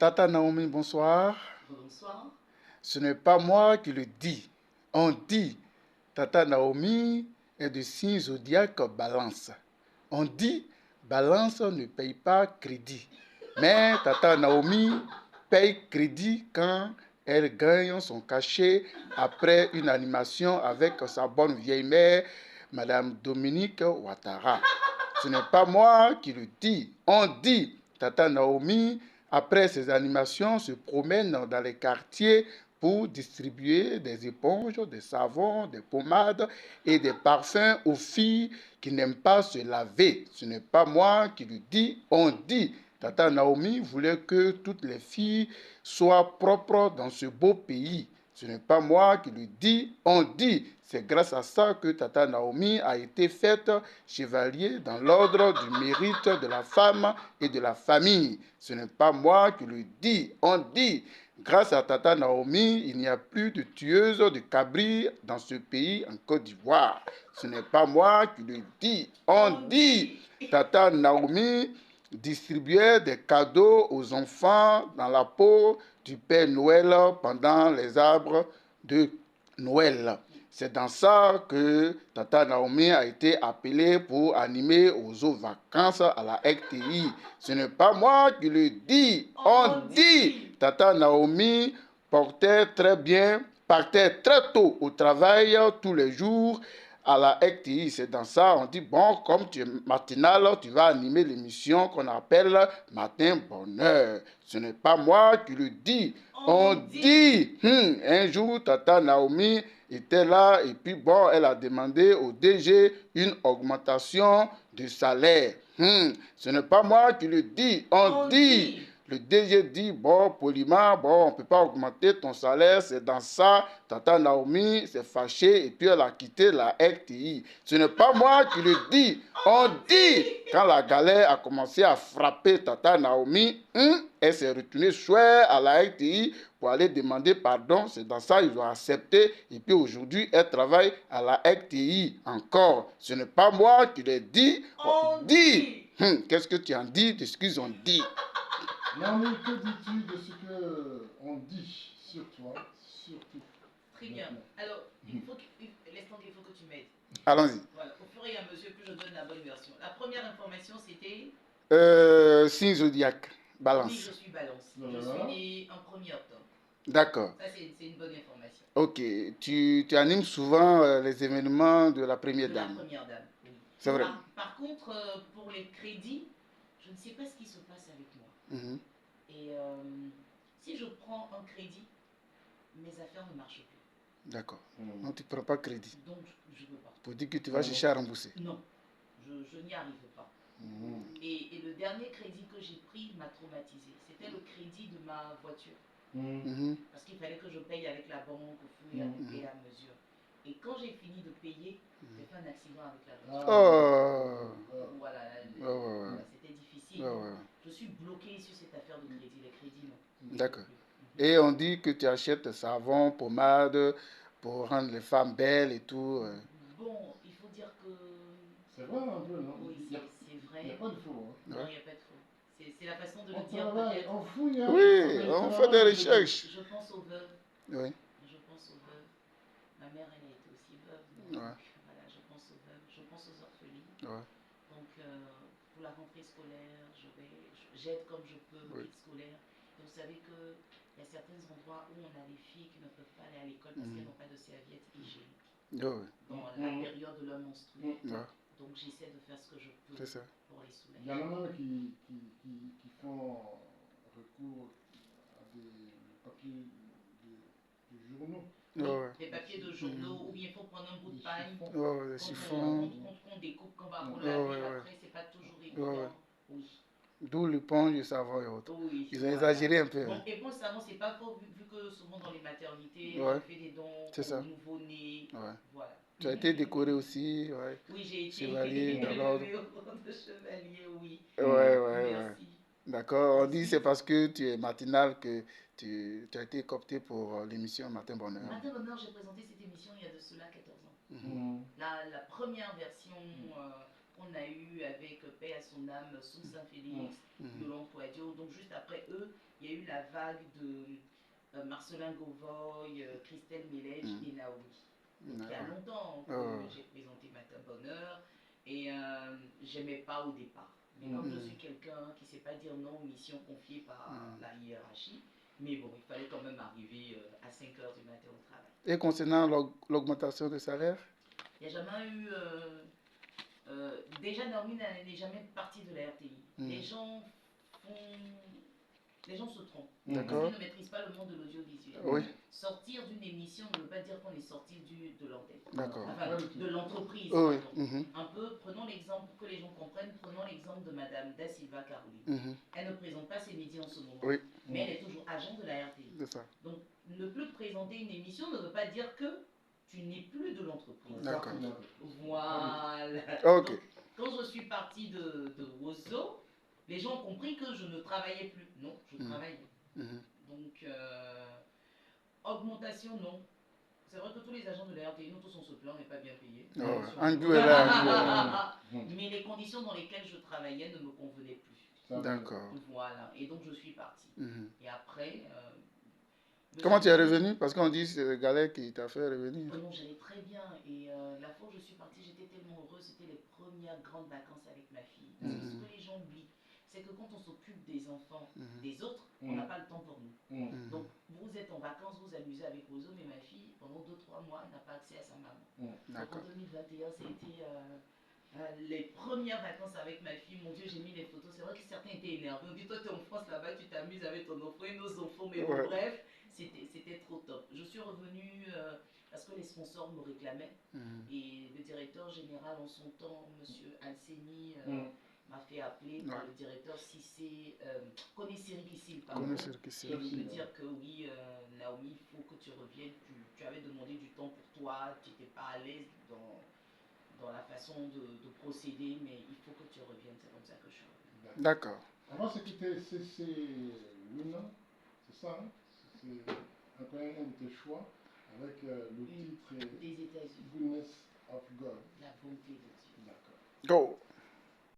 Tata Naomi, bonsoir. Bonsoir. Ce n'est pas moi qui le dis. On dit Tata Naomi est de signe zodiaque Balance. On dit Balance ne paye pas crédit. Mais Tata Naomi paye crédit quand elle gagne son cachet après une animation avec sa bonne vieille mère, Madame Dominique Ouattara. Ce n'est pas moi qui le dis. On dit Tata Naomi, après ses animations, se promène dans les quartiers pour distribuer des éponges, des savons, des pommades et des parfums aux filles qui n'aiment pas se laver. Ce n'est pas moi qui le dis, on dit. Tata Naomi voulait que toutes les filles soient propres dans ce beau pays. Ce n'est pas moi qui le dis, on dit. C'est grâce à ça que Tata Naomi a été faite chevalier dans l'ordre du mérite de la femme et de la famille. Ce n'est pas moi qui le dis, on dit. Grâce à Tata Naomi, il n'y a plus de tueuses de cabris dans ce pays en Côte d'Ivoire. Ce n'est pas moi qui le dis, on dit. Tata Naomi distribuait des cadeaux aux enfants dans la peau du Père Noël pendant les arbres de Noël. C'est dans ça que Tata Naomi a été appelée pour animer aux eaux vacances à la RTI. Ce n'est pas moi qui le dis, on dit. Tata Naomi partait très tôt au travail tous les jours à la RTI. C'est dans ça, on dit, bon, comme tu es matinal, tu vas animer l'émission qu'on appelle Matin Bonheur. Ce n'est pas moi qui le dis, on dit. Un jour, Tata Naomi était là et puis bon, elle a demandé au DG une augmentation de salaire. Ce n'est pas moi qui le dis, on dit. Le DG dit, bon, poliment, bon, on ne peut pas augmenter ton salaire, c'est dans ça. Tata Naomi s'est fâchée et puis elle a quitté la RTI. Ce n'est pas moi qui le dis, on dit. Quand la galère a commencé à frapper Tata Naomi, elle s'est retournée chouette à la RTI pour aller demander pardon. C'est dans ça qu'ils ont accepté. Et puis aujourd'hui, elle travaille à la RTI encore. Ce n'est pas moi qui l'ai dit, on dit. Qu'est-ce que tu en dis de ce qu'ils ont dit? Naomi, que dis-tu de ce qu'on dit sur toi, surtout? Très bien. Alors, il faut que tu m'aides. Allons-y. Voilà, au fur et à mesure que je donne la bonne version. La première information, c'était... Signe zodiaque, Balance. Oui, je suis Balance. Je suis né en 1er octobre. D'accord. Ça, c'est une bonne information. Ok. Tu animes souvent les événements de la Première Dame. De la Première Dame, oui. C'est vrai. Par contre, pour les crédits, je ne sais pas ce qui se passe avec moi. Et si je prends un crédit, mes affaires ne marchent plus. D'accord. Donc tu ne prends pas crédit. Donc je ne veux pas. Pour dire que tu vas chercher à rembourser. Non, je n'y arrive pas. Et le dernier crédit que j'ai pris m'a traumatisé. C'était le crédit de ma voiture. Parce qu'il fallait que je paye avec la banque au fur et à mesure. Et quand j'ai fini de payer, j'ai fait un accident avec la voiture. Voilà, c'était difficile. Je suis bloquée sur cette affaire de crédit. Les crédits, non. D'accord. Et on dit que tu achètes savon, pommade pour rendre les femmes belles et tout. Bon, il faut dire que... C'est vrai un peu, non? Oui, c'est vrai. Il n'y a pas de faux. Non, il n'y a pas de faux. C'est la façon de le dire peut-être. On fouille, hein. Oui, on fait des recherches. Je pense aux veuves. Oui. Je pense aux veuves. Ma mère, elle a été aussi veuve. Donc, voilà, je pense aux veuves. Je pense aux orphelines. Donc, pour la rentrée scolaire, j'aide comme je peux le kit scolaire. Et vous savez qu'il y a certains endroits où on a des filles qui ne peuvent pas aller à l'école parce qu'elles n'ont pas de serviettes hygiéniques. Dans la période de leur menstruée. Donc j'essaie de faire ce que je peux pour les soulager. Il y en a qui font recours à des papiers de journaux. Des papiers de journaux, ou bien il faut prendre un bout de paille. Des chiffons. Qu'on découpe, qu'on va laver après, c'est pas toujours évident. Oui. D'où le pont du savon et autres. Oui, ils ont exagéré un peu. Bon, et pour le savon, c'est pas faux, vu que souvent dans les maternités, on fait des dons aux nouveau-nés. Voilà. Tu as été décoré aussi, Oui, j'ai été chevalier dans l'ordre. de chevalier, oui. Merci. D'accord, on dit c'est parce que tu es matinal que tu as été coopté pour l'émission Matin Bonheur. Matin Bonheur, j'ai présenté cette émission il y a de cela 14 ans. La première version qu'on a eue avec Paix à son âme, sous Saint-Félix, Yolande Poadio. Donc juste après eux, il y a eu la vague de Marcelin Gauvoy, Christelle Mélèche et Naomi. Donc, il y a longtemps que j'ai présenté Matin Bonheur et j'aimais pas au départ. Mais comme je suis quelqu'un qui ne sait pas dire non aux missions confiées par la hiérarchie, mais bon, il fallait quand même arriver à 5 h du matin au travail. Et concernant l'augmentation de salaire? Il n'y a jamais eu... déjà, Naomi n'est jamais partie de la RTI. Les gens se trompent. Parce qu'ils ne maîtrisent pas le monde de l'audiovisuel. Oui. Sortir d'une émission ne veut pas dire qu'on est sorti de l'antenne. D'accord. Enfin, de l'entreprise. Oui. Un peu, prenons l'exemple, que les gens comprennent, prenons l'exemple de Madame Da Silva Caroline. Elle ne présente pas ses médias en ce moment. Oui. Mais elle est toujours agent de la RTI. C'est ça. Donc, ne plus présenter une émission ne veut pas dire que tu n'es plus de l'entreprise. D'accord. Voilà. Ok. Donc, quand je suis partie de Wozo, les gens ont compris que je ne travaillais plus. Non, je travaillais. Donc, augmentation, non. C'est vrai que tous les agents de la RTI, nous tous on se plaint, on n'est pas bien payés. Mais les conditions dans lesquelles je travaillais ne me convenaient plus. D'accord. Voilà. Et donc je suis partie. Et après... comment tu es revenu? Parce qu'on dit que c'est le galet qui t'a fait revenir. Non, j'allais très bien. Et la fois où je suis partie, j'étais tellement heureuse. C'était les premières grandes vacances avec ma fille. Parce que ce que les gens oublient, c'est que quand on s'occupe des enfants des autres, on n'a pas le temps pour nous. Donc, vous êtes en vacances, vous amusez avec vos hommes, mais ma fille, pendant 2-3 mois, n'a pas accès à sa maman. Donc, en 2021, c'était les premières vacances avec ma fille. Mon Dieu, j'ai mis les photos. C'est vrai que certains étaient énervés. On dit, toi, tu es en France là-bas, tu t'amuses avec ton enfant et nos enfants. Mais bon, bref, c'était trop top. Je suis revenue parce que les sponsors me réclamaient. Et le directeur général, en son temps, M. Alseni, m'a fait appeler par le directeur Cissé, Koné-Siri Kissil, pardon, et me dire que oui, Naomi, il faut que tu reviennes. Tu avais demandé du temps pour toi, tu n'étais pas à l'aise dans la façon de procéder, mais il faut que tu reviennes. C'est comme ça que je suis revenue. D'accord. Avant, c'était CC Luna, c'est ça, hein? C'est un de tes choix avec le titre des États-Unis. Goodness of God. La bonté de Dieu. D'accord. Oh.